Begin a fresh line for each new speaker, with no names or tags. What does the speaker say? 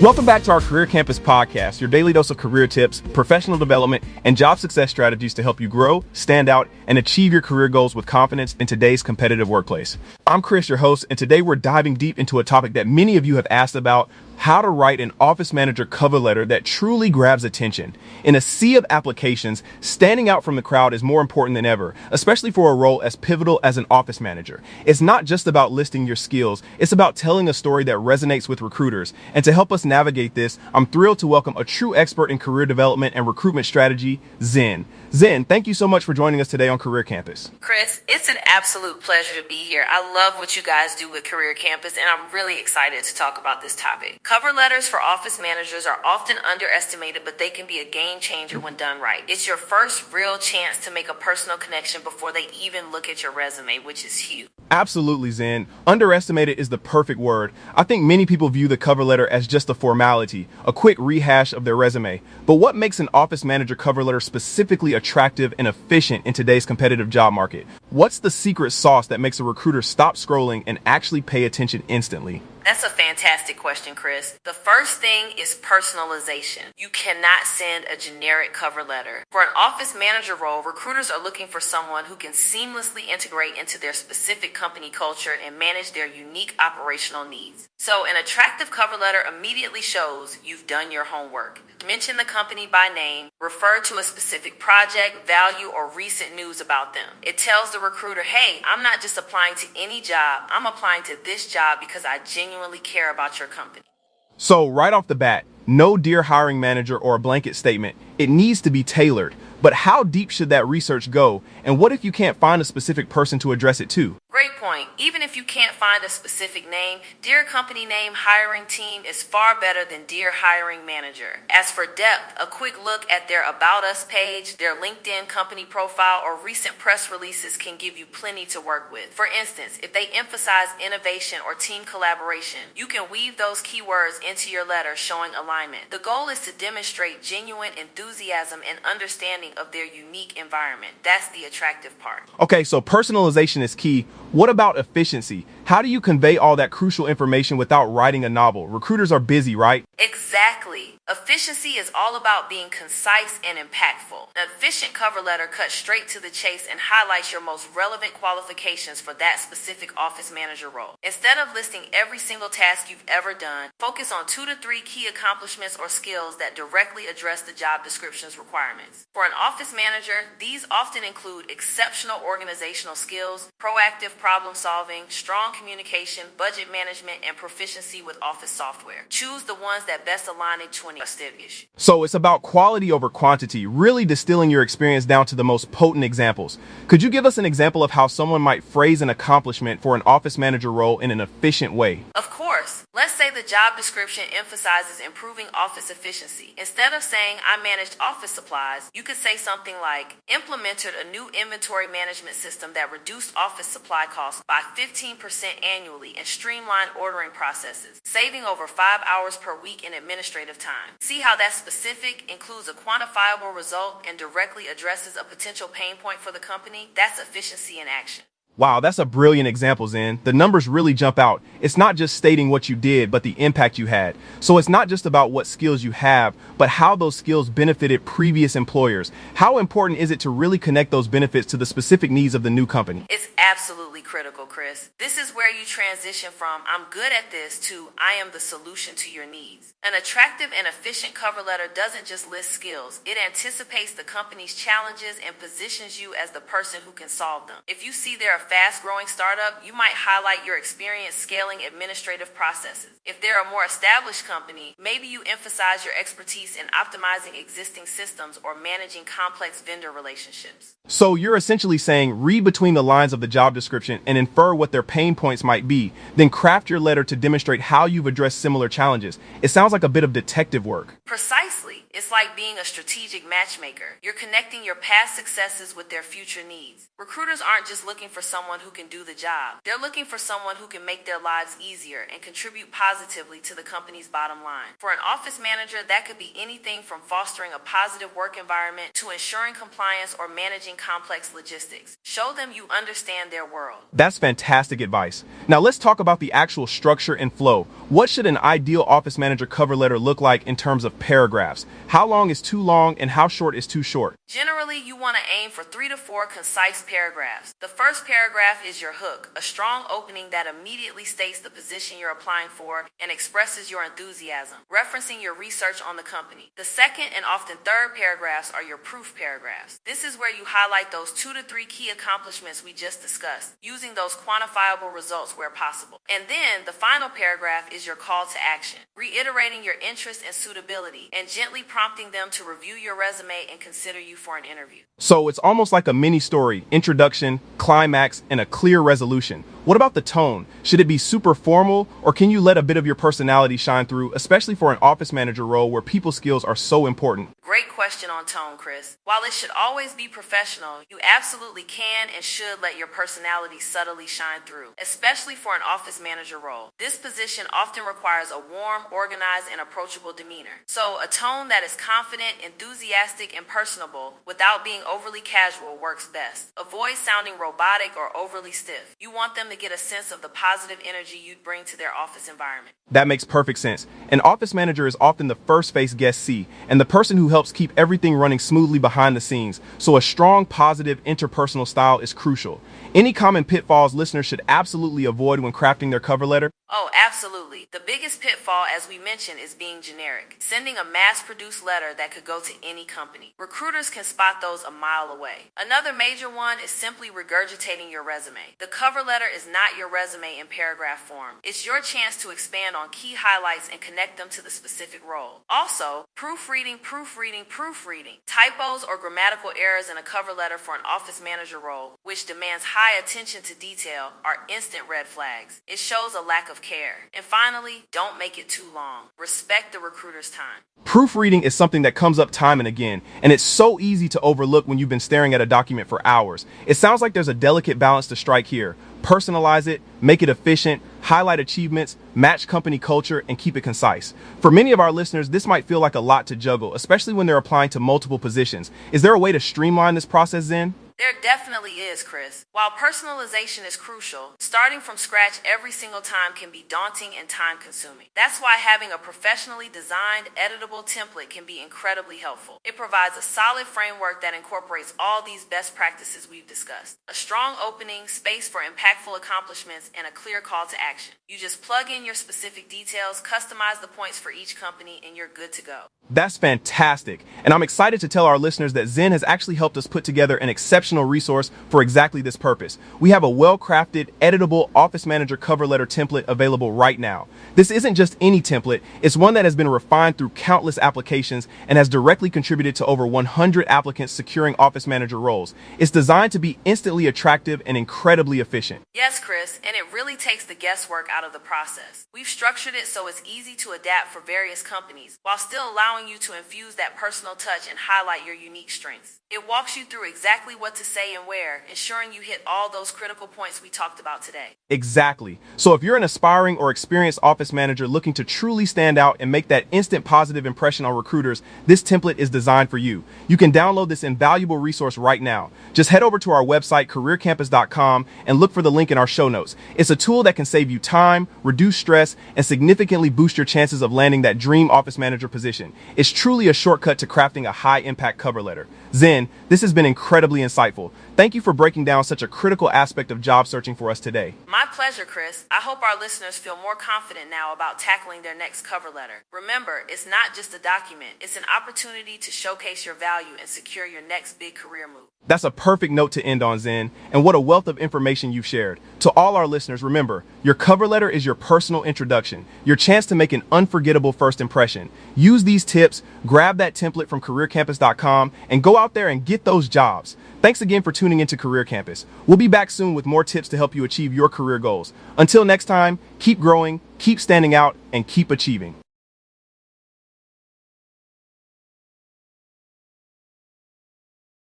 Welcome back to our Career Campus podcast, your daily dose of career tips, professional development, and job success strategies to help you grow, stand out, and achieve your career goals with confidence in today's competitive workplace. I'm Chris, your host, and today we're diving deep into a topic that many of you have asked about: how to write an office manager cover letter that truly grabs attention. In a sea of applications, standing out from the crowd is more important than ever, especially for a role as pivotal as an office manager. It's not just about listing your skills, it's about telling a story that resonates with recruiters. And to help us navigate this, I'm thrilled to welcome a true expert in career development and recruitment strategy, Zen. Zen, thank you so much for joining us today on Career Campus.
Chris, it's an absolute pleasure to be here. I love what you guys do with Career Campus, and I'm really excited to talk about this topic. Cover letters for office managers are often underestimated, but they can be a game changer when done right. It's your first real chance to make a personal connection before they even look at your resume, which is huge.
Absolutely, Zen. Underestimated is the perfect word. I think many people view the cover letter as just a formality, a quick rehash of their resume. But what makes an office manager cover letter specifically attractive and efficient in today's competitive job market? What's the secret sauce that makes a recruiter stop scrolling and actually pay attention instantly?
That's a fantastic question, Chris. The first thing is personalization. You cannot send a generic cover letter. For an office manager role, recruiters are looking for someone who can seamlessly integrate into their specific company culture and manage their unique operational needs. So an attractive cover letter immediately shows you've done your homework. Mention the company by name, refer to a specific project, value, or recent news about them. It tells the recruiter, hey, I'm not just applying to any job, I'm applying to this job because I genuinely care about your company.
So right off the bat, no dear hiring manager or a blanket statement. It needs to be tailored. But how deep should that research go? And what if you can't find a specific person to address it to?
Great point. Even if you can't find a specific name, Dear Company Name Hiring Team is far better than Dear Hiring Manager. As for depth, a quick look at their About Us page, their LinkedIn company profile, or recent press releases can give you plenty to work with. For instance, if they emphasize innovation or team collaboration, you can weave those keywords into your letter showing alignment. The goal is to demonstrate genuine enthusiasm and understanding of their unique environment. That's the attractive part.
Okay, so personalization is key. What about efficiency? How do you convey all that crucial information without writing a novel? Recruiters are busy, right?
Exactly. Efficiency is all about being concise and impactful. An efficient cover letter cuts straight to the chase and highlights your most relevant qualifications for that specific office manager role. Instead of listing every single task you've ever done, focus on 2 to 3 key accomplishments or skills that directly address the job description's requirements. For an office manager, these often include exceptional organizational skills, proactive problem solving, strong communication, budget management, and proficiency with office software. Choose the ones that best align to an issue.
So it's about quality over quantity, really distilling your experience down to the most potent examples. Could you give us an example of how someone might phrase an accomplishment for an office manager role in an efficient way?
Of course. Let's say the job description emphasizes improving office efficiency. Instead of saying, I managed office supplies, you could say something like, implemented a new inventory management system that reduced office supply costs by 15% annually and streamlined ordering processes, saving over 5 hours per week in administrative time. See how that specific includes a quantifiable result and directly addresses a potential pain point for the company? That's efficiency in action.
Wow, that's a brilliant example, Zen. The numbers really jump out. It's not just stating what you did, but the impact you had. So it's not just about what skills you have, but how those skills benefited previous employers. How important is it to really connect those benefits to the specific needs of the new company?
It's absolutely critical, Chris. This is where you transition from I'm good at this to I am the solution to your needs. An attractive and efficient cover letter doesn't just list skills. It anticipates the company's challenges and positions you as the person who can solve them. If you see they're a fast-growing startup, you might highlight your experience scaling administrative processes. If they're a more established company, maybe you emphasize your expertise in optimizing existing systems or managing complex vendor relationships.
So you're essentially saying read between the lines of the job description and infer what their pain points might be, then craft your letter to demonstrate how you've addressed similar challenges. It sounds like a bit of detective work.
Precisely. It's like being a strategic matchmaker. You're connecting your past successes with their future needs. Recruiters aren't just looking for someone who can do the job. They're looking for someone who can make their lives easier and contribute positively to the company's bottom line. For an office manager, that could be anything from fostering a positive work environment to ensuring compliance or managing complex logistics. Show them you understand their world.
That's fantastic advice. Now let's talk about the actual structure and flow. What should an ideal office manager cover letter look like in terms of paragraphs? How long is too long and how short is too short?
Generally, you want to aim for 3 to 4 concise paragraphs. The first paragraph is your hook, a strong opening that immediately states the position you're applying for and expresses your enthusiasm, referencing your research on the company. The second and often third paragraphs are your proof paragraphs. This is where you highlight those 2 to 3 key accomplishments we just discussed, using those quantifiable results where possible. And then the final paragraph is your call to action, reiterating your interest and suitability and gently prompting them to review your resume and consider you for an interview.
So it's almost like a mini story, introduction, climax, and a clear resolution. What about the tone? Should it be super formal, or can you let a bit of your personality shine through, especially for an office manager role where people skills are so important?
Great question on tone, Chris. While it should always be professional, you absolutely can and should let your personality subtly shine through, especially for an office manager role. This position often requires a warm, organized, and approachable demeanor. So a tone that is confident, enthusiastic, and personable without being overly casual works best. Avoid sounding robotic or overly stiff. You want them to get a sense of the positive energy you'd bring to their office environment.
That makes perfect sense. An office manager is often the first face guests see and the person who helps keep everything running smoothly behind the scenes. So a strong, positive, interpersonal style is crucial. Any common pitfalls listeners should absolutely avoid when crafting their cover letter?
Oh, absolutely. The biggest pitfall, as we mentioned, is being generic, sending a mass-produced letter that could go to any company. Recruiters can spot those a mile away. Another major one is simply regurgitating your resume. The cover letter is not your resume in paragraph form. It's your chance to expand on key highlights and connect them to the specific role. Also, proofreading. Typos or grammatical errors in a cover letter for an office manager role, which demands high attention to detail, are instant red flags. It shows a lack of care. And finally, don't make it too long. Respect the recruiter's time.
Proofreading is something that comes up time and again, and it's so easy to overlook when you've been staring at a document for hours. It sounds like there's a delicate balance to strike here. Personalize it, make it efficient, highlight achievements, match company culture, and keep it concise. For many of our listeners, this might feel like a lot to juggle, especially when they're applying to multiple positions. Is there a way to streamline this process, Zen?
There definitely is, Chris. While personalization is crucial, starting from scratch every single time can be daunting and time-consuming. That's why having a professionally designed, editable template can be incredibly helpful. It provides a solid framework that incorporates all these best practices we've discussed. A strong opening, space for impactful accomplishments, and a clear call to action. You just plug in your specific details, customize the points for each company, and you're good to go.
That's fantastic. And I'm excited to tell our listeners that Zen has actually helped us put together an exceptional resource for exactly this purpose. We have a well-crafted, editable office manager cover letter template available right now. This isn't just any template. It's one that has been refined through countless applications and has directly contributed to over 100 applicants securing office manager roles. It's designed to be instantly attractive and incredibly efficient.
Yes, Chris, and it really takes the guesswork out of the process. We've structured it so it's easy to adapt for various companies while still allowing you to infuse that personal touch and highlight your unique strengths. It walks you through exactly what to say and where, ensuring you hit all those critical points we talked about today.
Exactly. So if you're an aspiring or experienced office manager looking to truly stand out and make that instant positive impression on recruiters, this template is designed for you. You can download this invaluable resource right now. Just head over to our website, careercampus.com, and look for the link in our show notes. It's a tool that can save you time, reduce stress, and significantly boost your chances of landing that dream office manager position. It's truly a shortcut to crafting a high-impact cover letter. Zen, this has been incredibly insightful. Thank you for breaking down such a critical aspect of job searching for us today.
My pleasure, Chris. I hope our listeners feel more confident now about tackling their next cover letter. Remember, it's not just a document. It's an opportunity to showcase your value and secure your next big career move.
That's a perfect note to end on, Zen, and what a wealth of information you've shared. To all our listeners, remember, your cover letter is your personal introduction, your chance to make an unforgettable first impression. Use these tips, grab that template from careercampus.com, and go out there and get those jobs. Thanks again for tuning into Career Campus. We'll be back soon with more tips to help you achieve your career goals. Until next time, keep growing, keep standing out, and keep achieving.